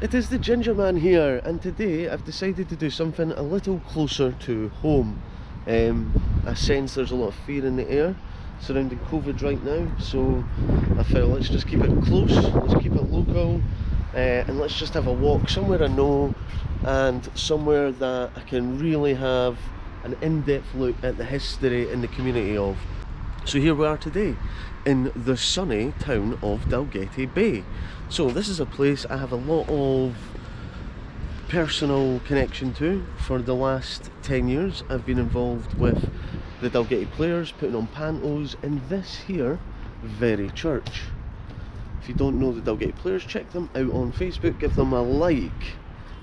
It is the Ginger Man here, and today I've decided to do something a little closer to home. I sense there's a lot of fear in the air surrounding COVID right now, so I felt let's just keep it close, let's keep it local, and let's just have a walk somewhere I know and somewhere that I can really have an in-depth look at the history in the community of. So here we are today in the sunny town of Dalgety Bay. So this is a place I have a lot of personal connection to. For the last 10 years I've been involved with the Dalgety players, putting on pantos in this here very church. If you don't know the Dalgety players, check them out on Facebook, give them a like.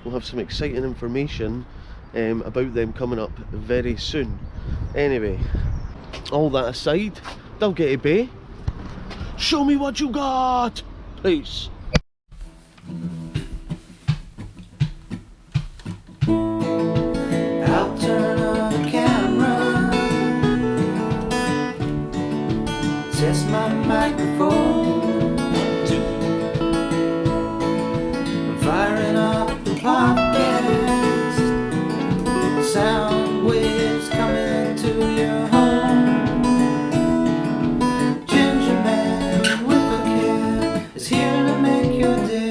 We'll have some exciting information about them coming up very soon. Anyway, all that aside, Dalgety Bay, show me what you got! Peace. I'll turn on the camera, test my microphone, I'm firing up the podcast, sound waves coming to your home. Ginger Man with a can is here to make your day.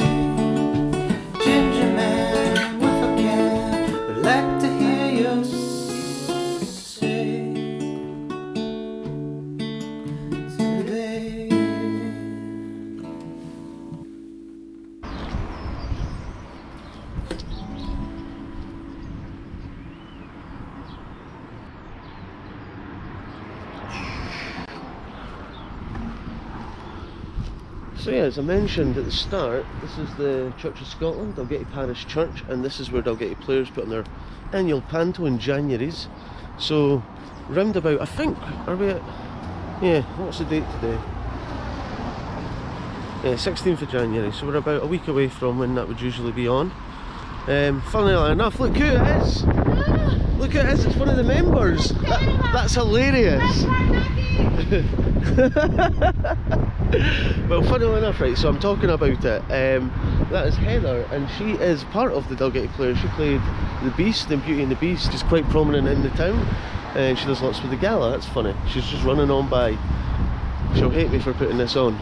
Ginger Man with a can would like to hear you say today. So yeah, as I mentioned at the start, this is the Church of Scotland, Dalgety Parish Church, and this is where Dalgety players put on their annual panto in Januaries. So round about, I think, are we at, yeah, what's the date today? Yeah, 16th of January, so we're about a week away from when that would usually be on. Funnily enough, look who it is! Look who it is, it's one of the members! That's hilarious! Well, funnily enough, right, so I'm talking about it, that is Heather, and she is part of the Dalgety players. She played the Beast in Beauty and the Beast. She's quite prominent in the town, and she does lots with the gala. That's funny. She's just running on by. She'll hate me for putting this on.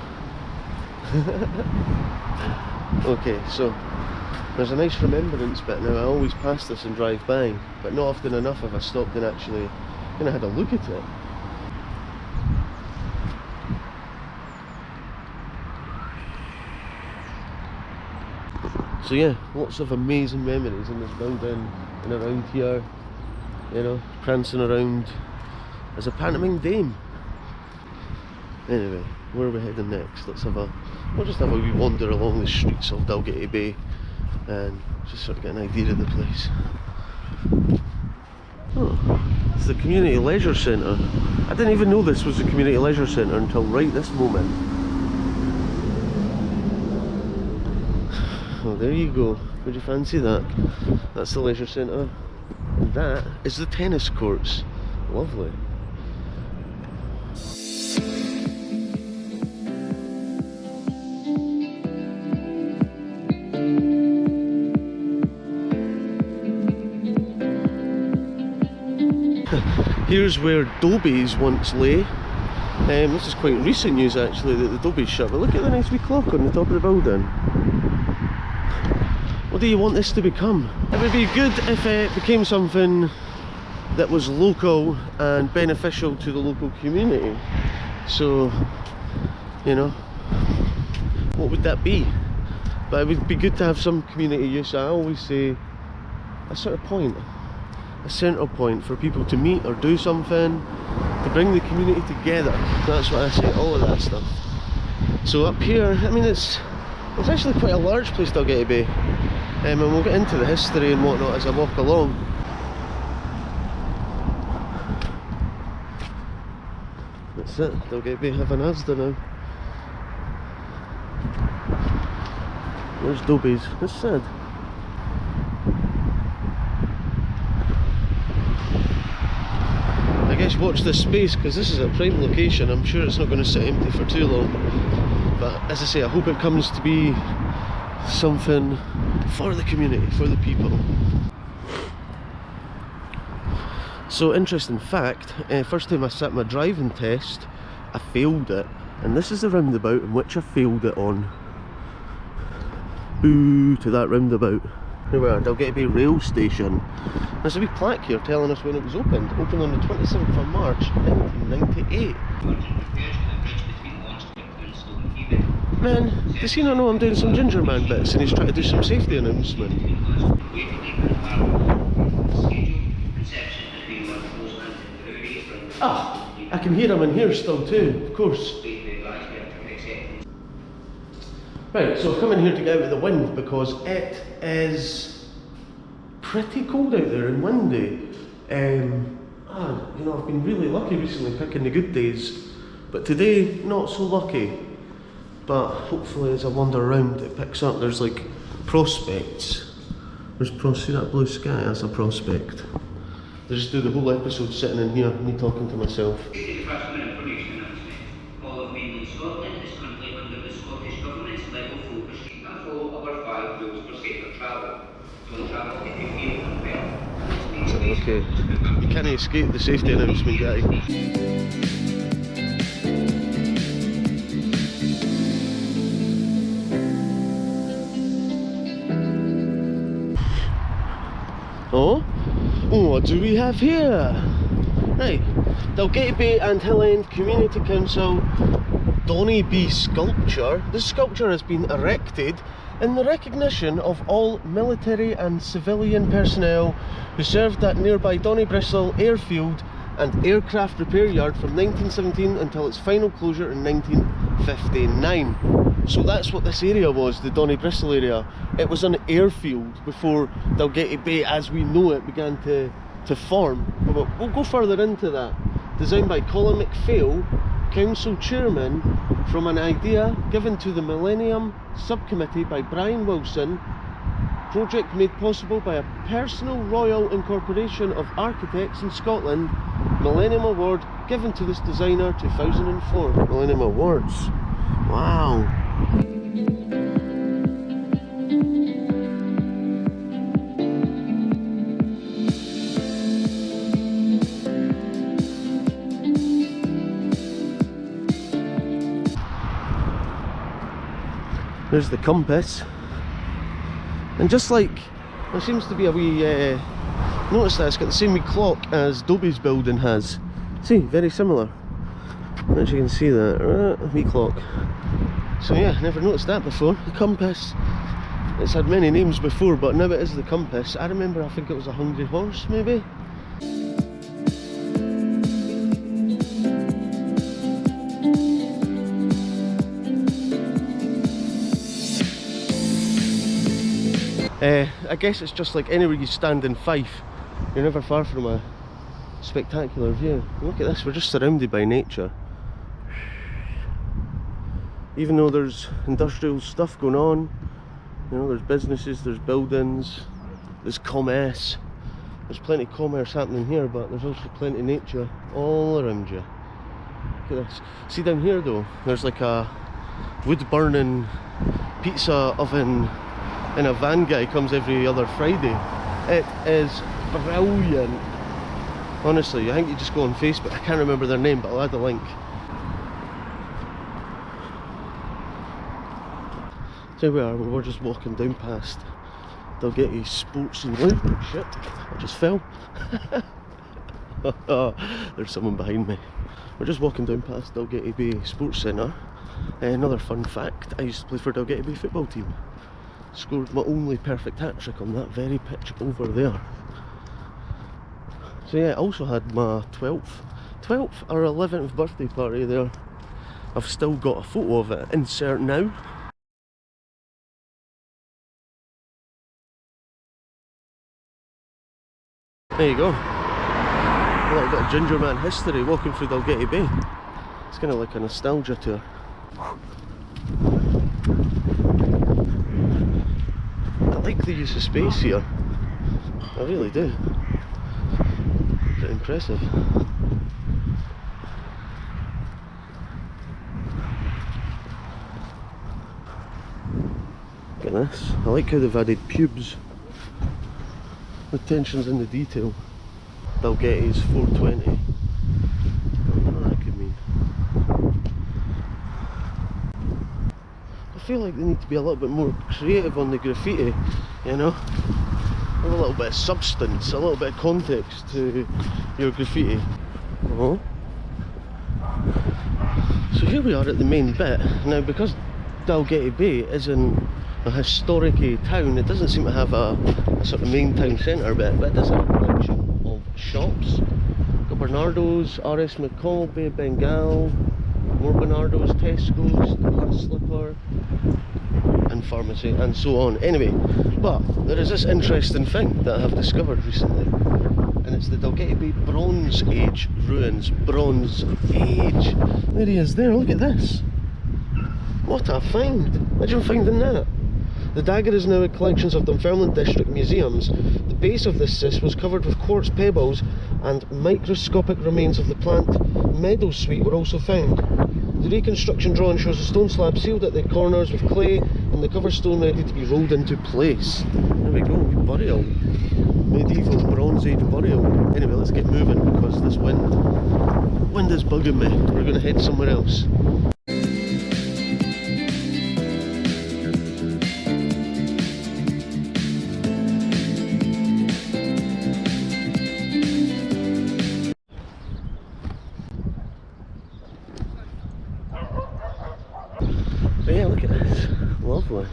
Okay, so there's a nice remembrance bit now. I always pass this and drive by, but not often enough have I stopped and actually kind of had a look at it. So yeah, lots of amazing memories in this building and around here, you know, prancing around as a pantomime dame. Anyway, where are we heading next? We'll just have a wee wander along the streets of Dalgety Bay and just sort of get an idea of the place. Oh, it's the Community Leisure Centre. I didn't even know this was a Community Leisure Centre until right this moment. Oh, there you go. Would you fancy that? That's the leisure centre. And that is the tennis courts. Lovely. Here's where Dobie's once lay. This is quite recent news actually that the Dobie's shut, but look at the nice wee clock on the top of the building. What do you want this to become? It would be good if it became something that was local and beneficial to the local community. So, you know, what would that be? But it would be good to have some community use. I always say a sort of point, a central point for people to meet or do something, to bring the community together. That's what I say, all of that stuff. So up here, I mean, it's actually quite a large place, Dalgety Bay. And we'll get into the history and whatnot as I walk along. That's it, Dalgety Bay have an Asda now. Where's Dobie's? It's sad. I guess watch this space because this is a prime location. I'm sure it's not going to sit empty for too long. But as I say, I hope it comes to be something for the community, for the people. So interesting fact, first time I sat my driving test, I failed it, and this is the roundabout in which I failed it on. Boo to that roundabout. Here we are, Dalgety Bay rail station. There's a wee plaque here telling us when it was opened. Opened on the 27th of March 1998. Man, does he not know I'm doing some ginger man bits and he's trying to do some safety announcement? Ah, I can hear him in here still too, of course. Right, so I've come in here to get out of the wind because it is pretty cold out there and windy. You know, I've been really lucky recently picking the good days, but today not so lucky. But hopefully as I wander around it picks up. There's like prospects. See that blue sky? That's a prospect. I just do the whole episode sitting in here, me talking to myself. All of mainland Scotland is currently under the Scottish Government's level 4 restriction and follow our 5 rules for safer travel. Don't travel if you feel unwell. Okay, you can't escape the safety announcement, guy. Oh, what do we have here? Right, Dalgety Bay and Hill End Community Council Donibristle sculpture. This sculpture has been erected in the recognition of all military and civilian personnel who served at nearby Donibristle Airfield and Aircraft Repair Yard from 1917 until its final closure in 1959. So that's what this area was, the Donibristle area. It was an airfield before Dalgety Bay as we know it began to form. But we'll go further into that. Designed by Colin McPhail, council chairman, from an idea given to the Millennium Subcommittee by Brian Wilson, project made possible by a personal Royal Incorporation of Architects in Scotland, Millennium Award given to this designer 2004. Millennium Awards. Wow. There's the compass, and just like there seems to be a wee notice that it's got the same wee clock as Dobie's building has. See, very similar. As you can see that wee clock. So yeah, never noticed that before. The compass, it's had many names before, but now it is the compass. I remember, I think it was a Hungry Horse maybe. I guess it's just like anywhere you stand in Fife, you're never far from a spectacular view. Look at this, we're just surrounded by nature. Even though there's industrial stuff going on, you know, there's businesses, there's buildings, there's commerce. There's plenty of commerce happening here, but there's also plenty of nature all around you. Look at this. See down here though, there's like a wood burning pizza oven and a van guy comes every other Friday. It is brilliant. Honestly, I think you just go on Facebook. I can't remember their name, but I'll add a link. So we are, we're just walking down past Dalgety Sports and Lounge. Oh shit, I just fell. There's someone behind me. We're just walking down past Dalgety Bay Sports Centre. Another fun fact, I used to play for Dalgety Bay football team. Scored my only perfect hat-trick on that very pitch over there. So yeah, I also had my 12th or 11th birthday party there. I've still got a photo of it, insert now. There you go. A little bit of ginger man history walking through Dalgety Bay. It's kind of like a nostalgia tour. I like the use of space here. I really do. Pretty impressive. at this. I like how they've added pubes. Attention's in the detail. Dalgety's 420. I don't know what that could mean. I feel like they need to be a little bit more creative on the graffiti, you know? Have a little bit of substance, a little bit of context to your graffiti. Oh. So here we are at the main bit. Now, because Dalgety Bay isn't a historic town, it doesn't seem to have a sort of main town centre bit, but it does have a collection of shops. Got Bernardo's, R.S. McCall, Bay of Bengal, more Bernardo's, Tesco's, the Hard Slipper, and pharmacy, and so on. Anyway, but there is this interesting thing that I have discovered recently, and it's the Dalgety Bay Bronze Age ruins. Bronze Age. There he is there, look at this. What a find! Imagine finding that. The dagger is now in collections of Dunfermline District Museums. The base of this cyst was covered with quartz pebbles, and microscopic remains of the plant meadowsweet were also found. The reconstruction drawing shows a stone slab sealed at the corners with clay and the cover stone ready to be rolled into place. There we go, burial. Medieval Bronze Age burial. Anyway, let's get moving because this wind is bugging me. We're going to head somewhere else. But yeah, look at this. Lovely.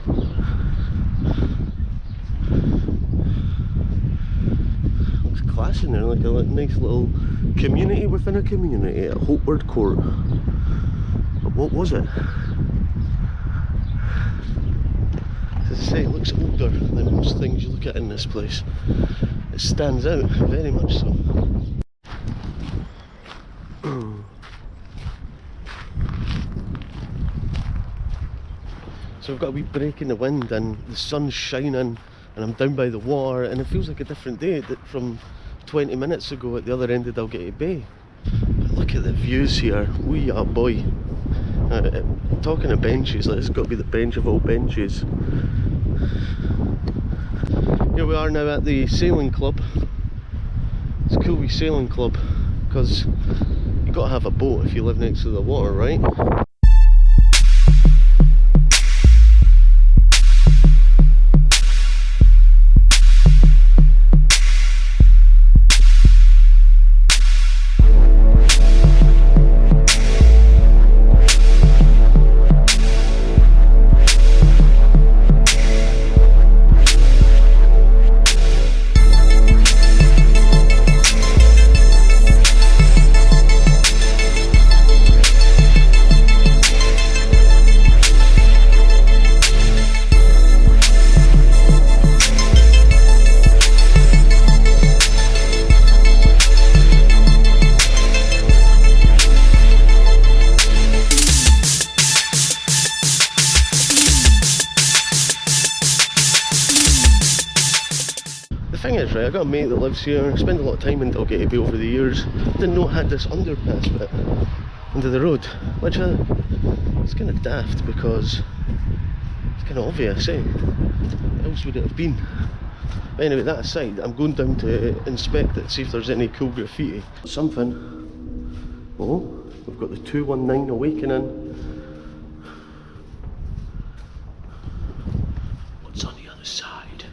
Looks class in there, like a nice little community within a community at Hopeward Court. But what was it? As I say, it looks older than most things you look at in this place. It stands out, very much so. So we've got a wee break in the wind and the sun's shining and I'm down by the water and it feels like a different day from 20 minutes ago at the other end of Dalgety Bay. But look at the views here, wee ah boy. Talking of benches, this has got to be the bench of all benches. Here we are now at the sailing club. It's a cool wee sailing club because you've got to have a boat if you live next to the water, right? The thing is, right, I got a mate that lives here. I spent a lot of time in Dalgety Bay over the years. Didn't know it had this underpass bit under the road, which it's kind of daft because it's kind of obvious, eh? What else would it have been? But anyway, that aside, I'm going down to inspect it, see if there's any cool graffiti. Something. Oh, we've got the 219 Awakening. What's on the other side?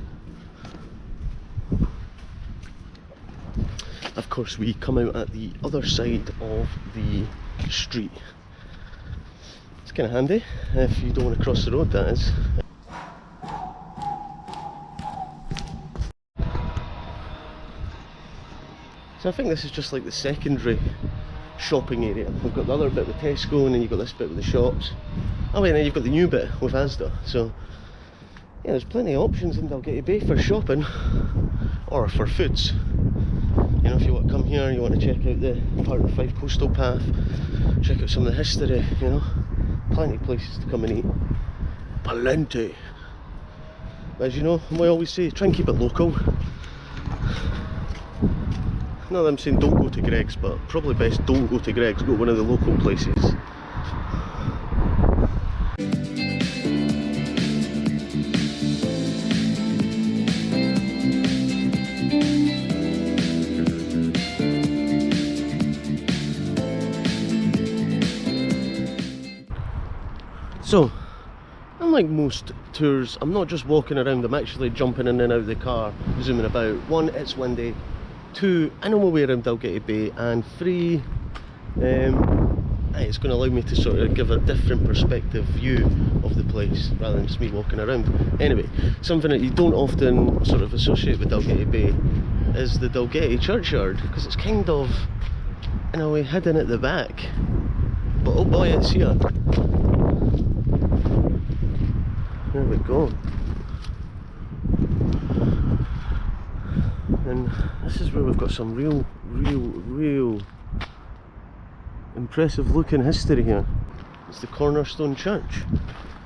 Of course, we come out at the other side of the street. It's kind of handy if you don't want to cross the road, that is. So I think this is just like the secondary shopping area. We've got the other bit with Tesco and then you've got this bit with the shops. Oh wait, and then you've got the new bit with Asda. So yeah, there's plenty of options in Dalgety Bay for shopping or for foods. You know, if you want to come here, you want to check out the part of the 5 Coastal Path, check out some of the history, you know, plenty of places to come and eat. Plenty. As you know, we always say, try and keep it local. Not that I'm saying don't go to Greg's, but probably best don't go to Greg's, go to one of the local places. So, unlike most tours, I'm not just walking around, I'm actually jumping in and out of the car, zooming about. One, it's windy. Two, I know my way around Dalgety Bay. And three, it's going to allow me to sort of give a different perspective view of the place rather than just me walking around. Anyway, something that you don't often sort of associate with Dalgety Bay is the Dalgety Churchyard, because it's kind of, in a way, hidden at the back. But oh boy, it's here. There we go. And this is where we've got some real impressive looking history here. It's the Cornerstone Church.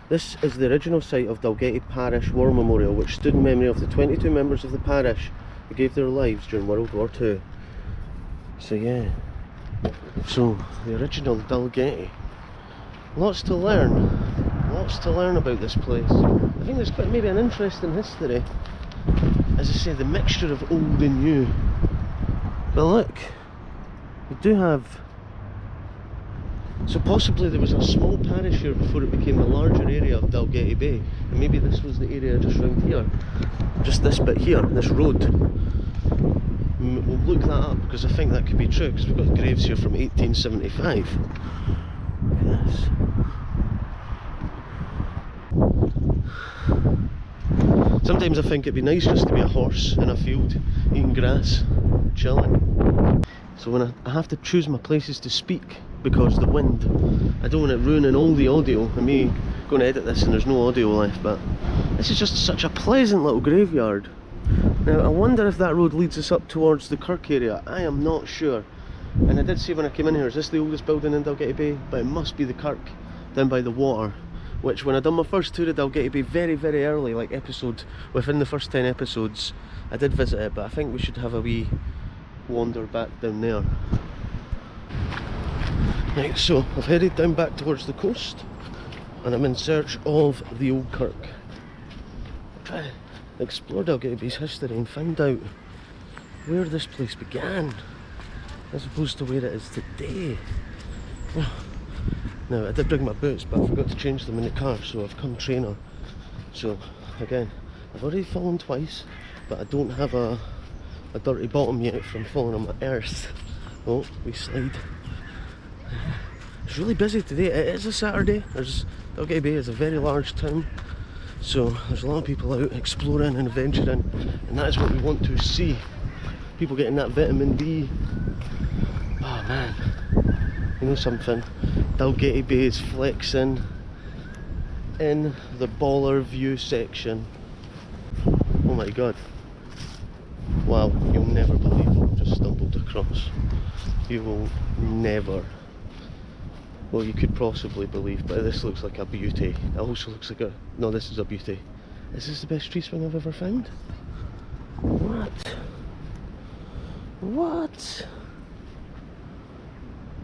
This is the original site of Dalgety Parish War Memorial, which stood in memory of the 22 members of the parish who gave their lives during World War II. So yeah, so the original Dalgety. Lots to learn about this place. I think there's quite maybe an interesting history. As I say, the mixture of old and new. But look, we do have, so possibly there was a small parish here before it became a larger area of Dalgety Bay, and maybe this was the area just around here, just this bit here, this road. We'll look that up, because I think that could be true, because we've got graves here from 1875. Yes. Sometimes I think it'd be nice just to be a horse in a field, eating grass, chilling. So when I have to choose my places to speak, because the wind, I don't want it ruining all the audio. I may going to edit this and there's no audio left, but this is just such a pleasant little graveyard. Now I wonder if that road leads us up towards the Kirk area. I am not sure. And I did say when I came in here, is this the oldest building in Dalgety Bay? But it must be the Kirk down by the water, which when I done my first tour of Dalgety Bay very early, like within the first 10 episodes, I did visit it, but I think we should have a wee wander back down there. Right, so I've headed down back towards the coast and I'm in search of the old Kirk. I'll try to explore Dalgety Bay's history and find out where this place began as opposed to where it is today. Now I did bring my boots, but I forgot to change them in the car, so I've come trainer. So again, I've already fallen twice, but I don't have a dirty bottom yet from falling on my earth. Oh, we slide. It's really busy today. It is a Saturday. Dalgety Bay is a very large town, so there's a lot of people out exploring and adventuring, and that is what we want to see. People getting that vitamin D. Oh man, you know something? Dalgety Bay is flexing in the baller view section. Oh my god. Wow, you'll never believe what I've just stumbled across. You will never. Well, you could possibly believe, but this looks like a beauty. It also looks like no, this is a beauty. Is this the best tree swing I've ever found? What? What?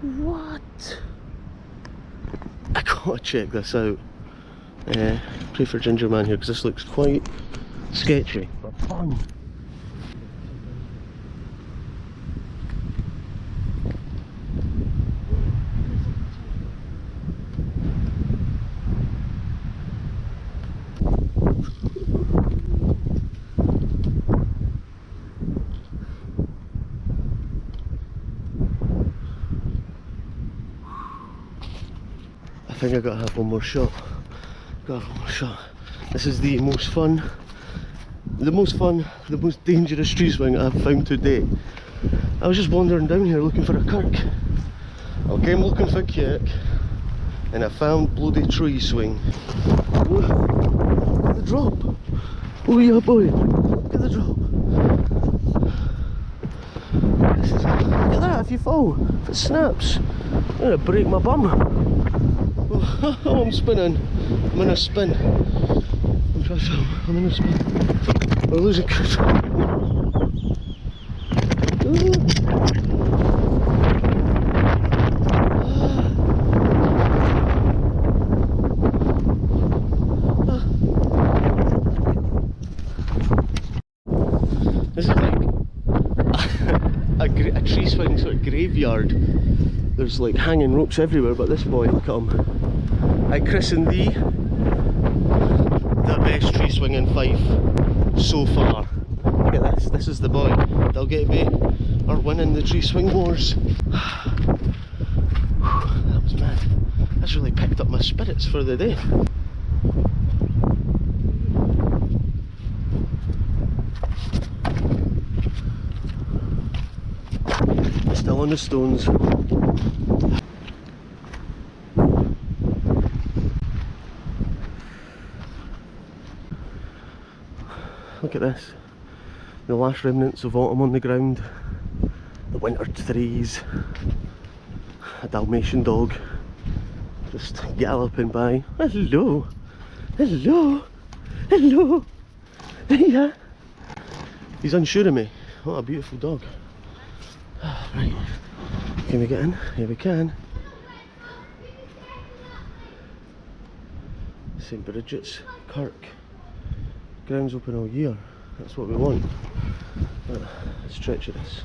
What? I gotta check this out. Pray for Ginger Man here, because this looks quite sketchy, but fun. I think I gotta have one more shot. This is the most dangerous tree swing I've found to date. I was just wandering down here looking for a Kirk. I came looking for Kirk and I found bloody tree swing. Look at the drop. Oh yeah boy, look at the drop. Look at that, if you fall, if it snaps, I'm gonna break my bum. Oh, I'm spinning. I'm in a spin. I'm trying to film. I'm in a spin. We're losing control. This is like a tree swing sort of graveyard. There's like hanging ropes everywhere, but this boy come I christen thee the best tree swing in Fife so far. Look at this, this is the boy. Dalgety Bay are winning the tree swing wars. That was mad. That's really picked up my spirits for the day. Still on the stones. Look at this. The last remnants of autumn on the ground. The winter trees. A Dalmatian dog just galloping by. Hello! Hello! Hello! Yeah! He's unsure of me. What a beautiful dog. Right, can we get in? Here we can. St Bridget's Kirk. Grounds open all year. That's what we want. It's treacherous.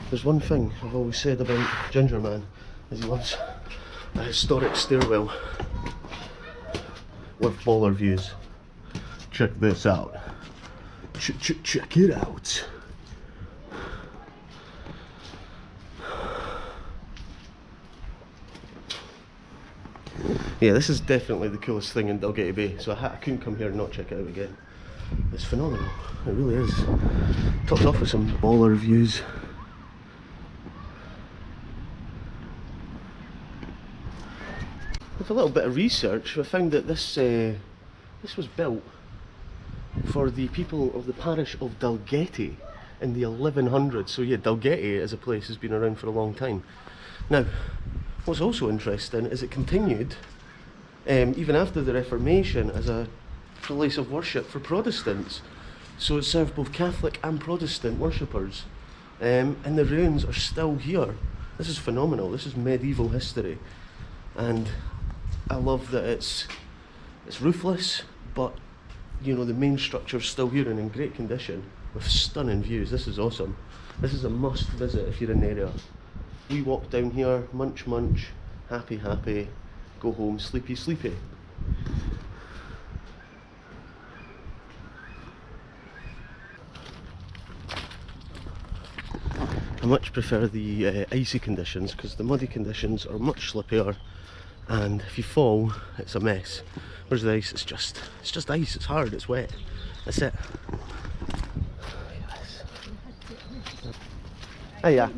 There's one thing I've always said about Ginger Man, is he loves a historic stairwell with baller views. Check this out. Check it out. Yeah, this is definitely the coolest thing in Dalgety Bay, so I couldn't come here and not check it out again. It's phenomenal, it really is. Topped off with some baller views. With a little bit of research, I found that this was built for the people of the parish of Dalgety in the 1100s. So yeah, Dalgety as a place has been around for a long time. Now, what's also interesting is it continued even after the Reformation as a place of worship for Protestants. So it served both Catholic and Protestant worshippers, and the ruins are still here. This is phenomenal. This is medieval history, and I love that it's roofless, but you know, the main structure's still here and in great condition with stunning views. This is awesome. This is a must visit if you're in the area. We walk down here, munch munch, happy happy, go home sleepy sleepy. I much prefer the icy conditions because the muddy conditions are much slippier, and if you fall it's a mess. Whereas the ice, it's just ice, it's hard, it's wet. That's it. Yes. Oh yeah.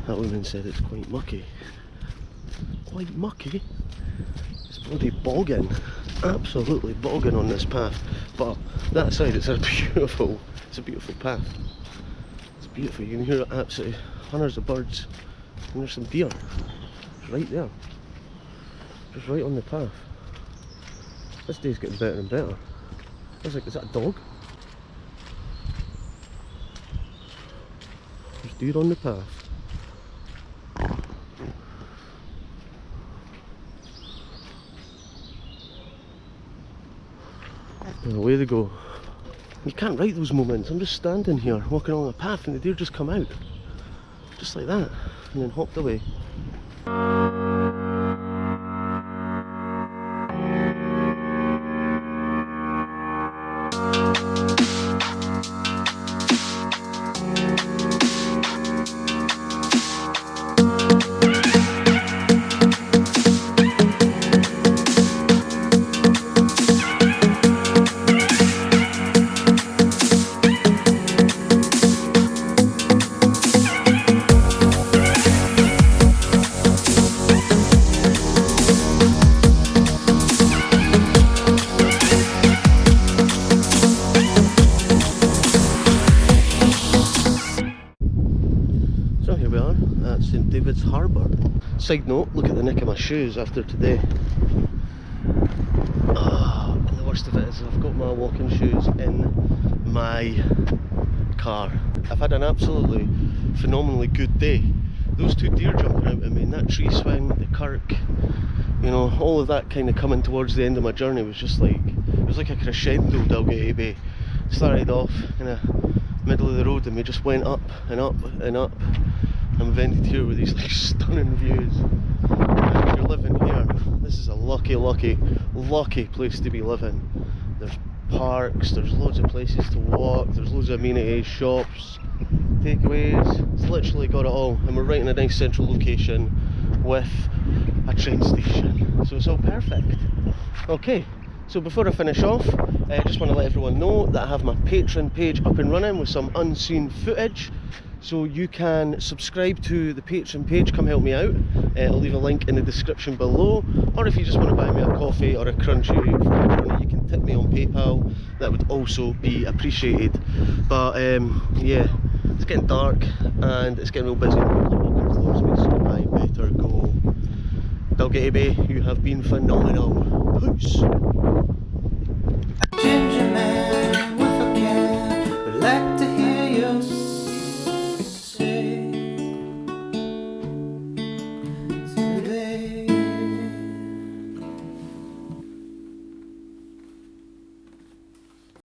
That woman said it's quite mucky. Quite mucky? It's bloody bogging. Absolutely bogging on this path. But that side, it's a beautiful path. It's beautiful. You can hear absolutely hundreds of birds. And there's some deer. It's right there. Just right on the path. This day's getting better and better. I was like, is that a dog? There's deer on the path. And away they go. You can't write those moments. I'm just standing here, walking along a path, and the deer just come out. Just like that. And then hopped away. Side note, look at the nick of my shoes after today. And the worst of it is I've got my walking shoes in my car. I've had an absolutely phenomenally good day. Those two deer jumping out at me, and that tree swing, the Kirk, you know, all of that kind of coming towards the end of my journey was just like, it was like a crescendo Dalgety Bay. started off in the middle of the road and we just went up and up and up, and we've ended here with these like stunning views. And if you're living here, this is a lucky place to be living. There's parks, there's loads of places to walk, there's loads of amenities, shops, takeaways. It's literally got it all, and we're right in a nice central location with a train station, so it's all perfect. Okay, so before I finish off, I just want to let everyone know that I have my Patreon page up and running with some unseen footage. So you can subscribe to the Patreon page, come help me out. I'll leave a link in the description below, or if you just want to buy me a coffee or a crunchy from the corner, you can tip me on PayPal. That would also be appreciated. But yeah, it's getting dark and it's getting real busy. People are walking towards me, so I better go. Dalgety Bay, you have been phenomenal. Peace. Ginger